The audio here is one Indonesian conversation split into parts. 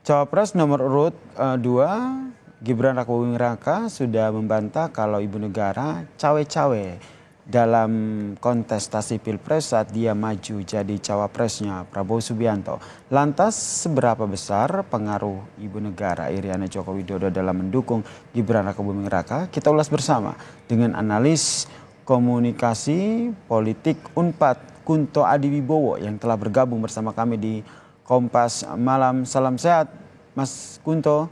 Cawapres nomor urut 2, Gibran Rakabuming Raka sudah membantah kalau ibu negara cawe-cawe dalam kontestasi Pilpres saat dia maju jadi cawapresnya Prabowo Subianto. Lantas seberapa besar pengaruh ibu negara Iriana Joko Widodo dalam mendukung Gibran Rakabuming Raka? Kita ulas bersama dengan analis komunikasi politik Unpad Kunto Adiwibowo yang telah bergabung bersama kami di Kompas Malam. Salam sehat Mas Kunto.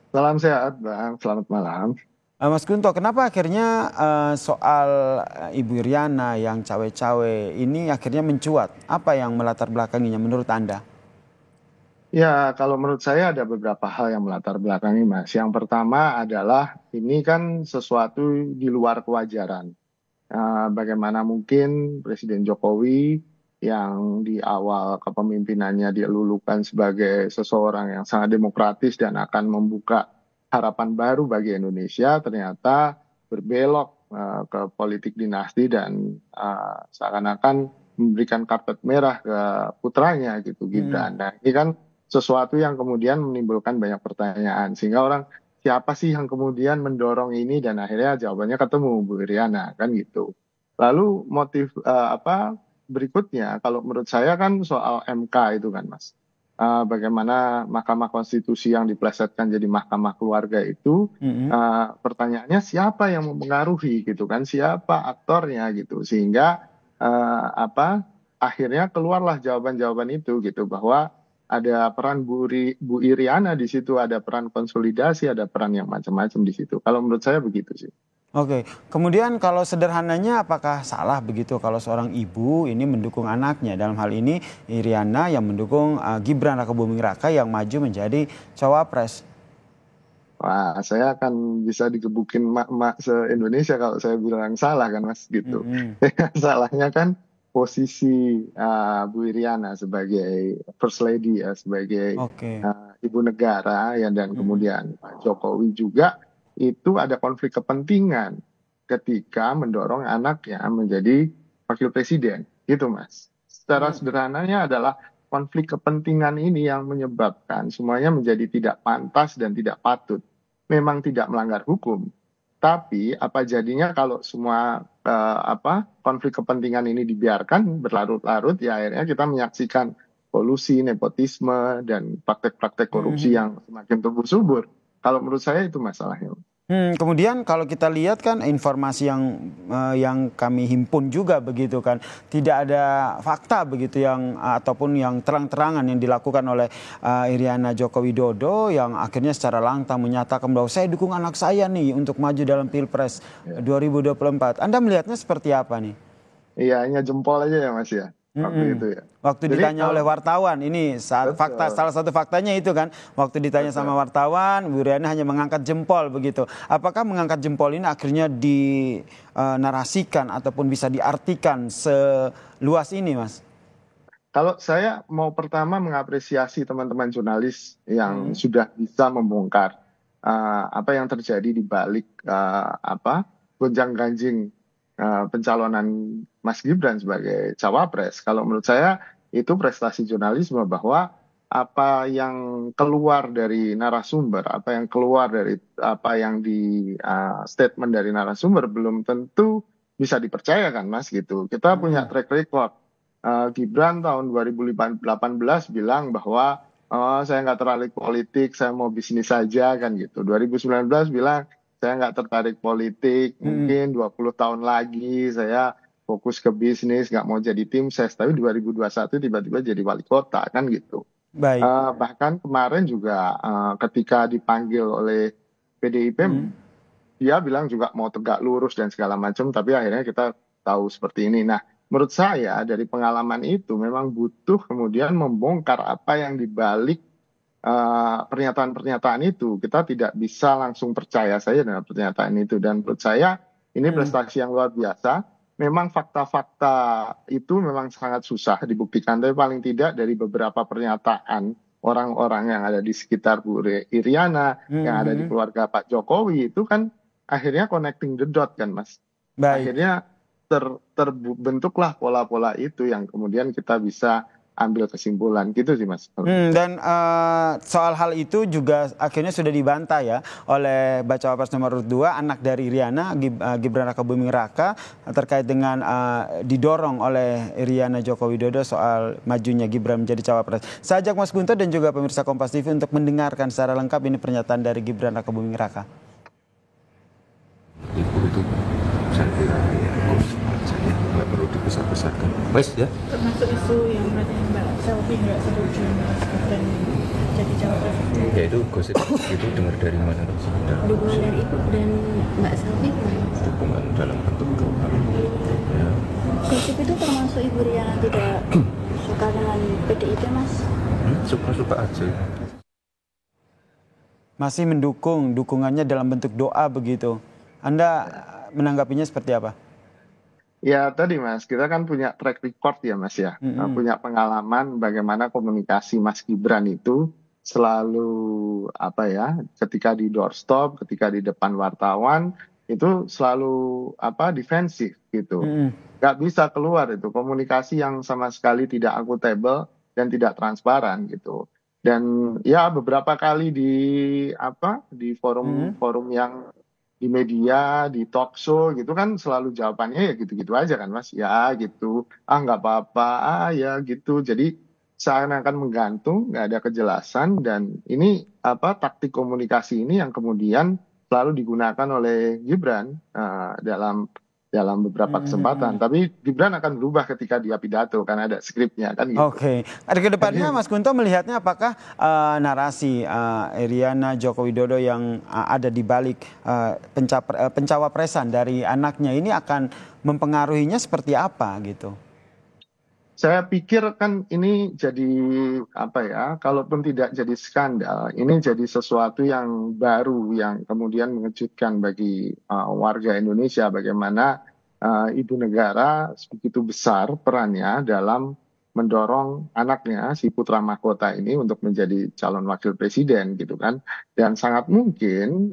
Salam sehat Bang, selamat malam. Mas Kunto, kenapa akhirnya soal Ibu Iriana yang cawe-cawe ini akhirnya mencuat? Apa yang melatar belakanginya menurut Anda? Ya, kalau menurut saya ada beberapa hal yang melatar belakangi Mas. Yang pertama adalah ini kan sesuatu di luar kewajaran. Bagaimana mungkin Presiden Jokowi yang di awal kepemimpinannya dilulukan sebagai seseorang yang sangat demokratis dan akan membuka harapan baru bagi Indonesia, ternyata berbelok ke politik dinasti dan seakan-akan memberikan karpet merah ke putranya gitu Gibran. Nah, ini kan sesuatu yang kemudian menimbulkan banyak pertanyaan sehingga orang siapa sih yang kemudian mendorong ini dan akhirnya jawabannya ketemu Bu Iriana kan gitu. Lalu motif apa berikutnya kalau menurut saya kan soal MK itu kan Mas. Bagaimana Mahkamah Konstitusi yang diplesetkan jadi Mahkamah Keluarga itu pertanyaannya siapa yang mempengaruhi gitu kan, siapa aktornya gitu sehingga apa akhirnya keluarlah jawaban-jawaban itu gitu bahwa ada peran Bu Iriana di situ, ada peran konsolidasi, ada peran yang macam-macam di situ. Kalau menurut saya begitu sih. Oke, kemudian kalau sederhananya apakah salah begitu kalau seorang ibu ini mendukung anaknya? Dalam hal ini Iriana yang mendukung Gibran Rakabuming Raka yang maju menjadi cawapres. Wah, saya akan bisa digebukin mak-mak se-Indonesia kalau saya bilang salah kan Mas gitu. Salahnya kan posisi Bu Iriana sebagai First Lady ya, sebagai Oke. ibu negara ya dan kemudian Pak Jokowi juga itu ada konflik kepentingan ketika mendorong anaknya menjadi wakil presiden gitu Mas. Secara sederhananya adalah konflik kepentingan ini yang menyebabkan semuanya menjadi tidak pantas dan tidak patut. Memang tidak melanggar hukum, tapi apa jadinya kalau semua konflik kepentingan ini dibiarkan berlarut-larut ya akhirnya kita menyaksikan kolusi, nepotisme dan praktek-praktek korupsi yang semakin tumbuh subur. Kalau menurut saya itu masalahnya. Kemudian kalau kita lihat kan informasi yang kami himpun juga begitu kan, tidak ada fakta begitu yang ataupun yang terang-terangan yang dilakukan oleh Iriana Joko Widodo yang akhirnya secara lantang menyatakan bahwa saya dukung anak saya nih untuk maju dalam Pilpres 2024. Anda melihatnya seperti apa nih? Iya, hanya jempol aja ya Mas ya, waktu itu ya. Waktu Jadi ditanya oleh wartawan, ini fakta, salah satu faktanya itu kan, waktu ditanya sama wartawan, Bu Iriana hanya mengangkat jempol begitu. Apakah mengangkat jempol ini akhirnya dinarasikan ataupun bisa diartikan seluas ini, Mas? Kalau saya mau pertama mengapresiasi teman-teman jurnalis yang sudah bisa membongkar apa yang terjadi di balik gonjang-ganjing pencalonan Mas Gibran sebagai cawapres. Kalau menurut saya itu prestasi jurnalisme bahwa apa yang keluar dari narasumber, apa yang keluar dari apa yang di statement dari narasumber belum tentu bisa dipercayakan Mas gitu. Kita punya track record. Gibran tahun 2018 bilang bahwa saya nggak tertarik politik, saya mau bisnis saja kan gitu. 2019 bilang saya nggak tertarik politik, mungkin 20 tahun lagi saya fokus ke bisnis, nggak mau jadi tim ses. Tapi 2021 tiba-tiba jadi wali kota kan gitu. Baik. Bahkan kemarin juga ketika dipanggil oleh PDIP, dia bilang juga mau tegak lurus dan segala macam, tapi akhirnya kita tahu seperti ini. Nah, menurut saya dari pengalaman itu memang butuh kemudian membongkar apa yang dibalik pernyataan-pernyataan itu. Kita tidak bisa langsung percaya saja dengan pernyataan itu. Dan menurut saya ini prestasi yang luar biasa. Memang fakta-fakta itu memang sangat susah dibuktikan. Tapi paling tidak dari beberapa pernyataan orang-orang yang ada di sekitar Bu Iriana, yang ada di keluarga Pak Jokowi itu kan akhirnya connecting the dot kan Mas. Baik. Akhirnya terbentuklah pola-pola itu yang kemudian kita bisa ambil kesimpulan gitu sih Mas. Dan soal hal itu juga akhirnya sudah dibantah ya oleh bacawa pres nomor 2 anak dari Iriana, Gibran Rakabuming Raka, terkait dengan didorong oleh Iriana Joko Widodo soal majunya Gibran menjadi cawapres. Saya ajak Mas Guntur dan juga pemirsa Kompas TV untuk mendengarkan secara lengkap ini pernyataan dari Gibran Rakabuming Raka. Itu saya kira saja nggak perlu dibesar-besarkan. Wes ya. Termasuk isu yang katanya Mbak Selvi nggak setuju Mas Gibran jadi cawapres. Ya itu gosip itu dengar dari mana? Dukungan dari Ibu dan Mbak Selvi. Dukungan dalam bentuk doa. Ya. Gosip itu termasuk Ibu Riana tidak suka dengan PDIP Mas? Suka-suka aja. Masih mendukung, dukungannya dalam bentuk doa begitu. Anda menanggapinya seperti apa? Ya tadi Mas, kita kan punya track record ya Mas ya, punya pengalaman bagaimana komunikasi Mas Gibran itu selalu ketika di doorstop, ketika di depan wartawan itu selalu defensif gitu, nggak bisa keluar itu komunikasi yang sama sekali tidak akuntabel dan tidak transparan gitu. Dan ya beberapa kali di forum-forum yang di media, di talk show gitu kan selalu jawabannya ya gitu-gitu aja kan Mas. Ya gitu, nggak apa-apa, ya gitu. Jadi seakan-akan menggantung, nggak ada kejelasan dan ini taktik komunikasi ini yang kemudian selalu digunakan oleh Gibran dalam beberapa kesempatan. Tapi Gibran akan berubah ketika dia pidato kan ada skripnya kan gitu. Oke. Ada ke depannya Mas Kunto melihatnya apakah narasi Iriana Joko Widodo yang ada di balik pencawapresan dari anaknya ini akan mempengaruhinya seperti apa gitu? Saya pikir kan ini jadi kalaupun tidak jadi skandal, ini jadi sesuatu yang baru yang kemudian mengejutkan bagi warga Indonesia bagaimana ibu negara begitu besar perannya dalam mendorong anaknya si putra mahkota ini untuk menjadi calon wakil presiden gitu kan. Dan sangat mungkin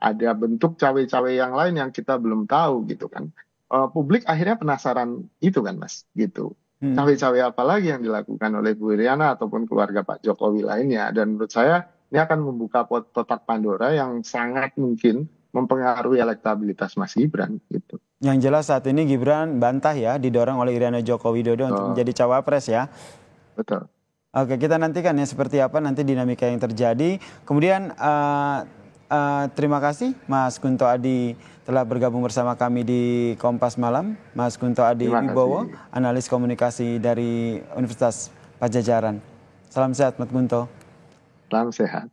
ada bentuk cawe-cawe yang lain yang kita belum tahu gitu kan. Publik akhirnya penasaran itu kan Mas gitu. Cawe-cawe apa lagi yang dilakukan oleh Bu Iriana ataupun keluarga Pak Jokowi lainnya. Dan menurut saya ini akan membuka kotak Pandora yang sangat mungkin mempengaruhi elektabilitas Mas Gibran gitu. Yang jelas saat ini Gibran bantah ya didorong oleh Iriana Joko Widodo untuk menjadi cawapres ya. Betul. Oke, kita nantikan ya seperti apa nanti dinamika yang terjadi. Kemudian terima kasih Mas Kunto Adi telah bergabung bersama kami di Kompas Malam. Mas Kunto Adi Wibowo, analis komunikasi dari Universitas Padjadjaran. Salam sehat Mas Kunto. Salam sehat.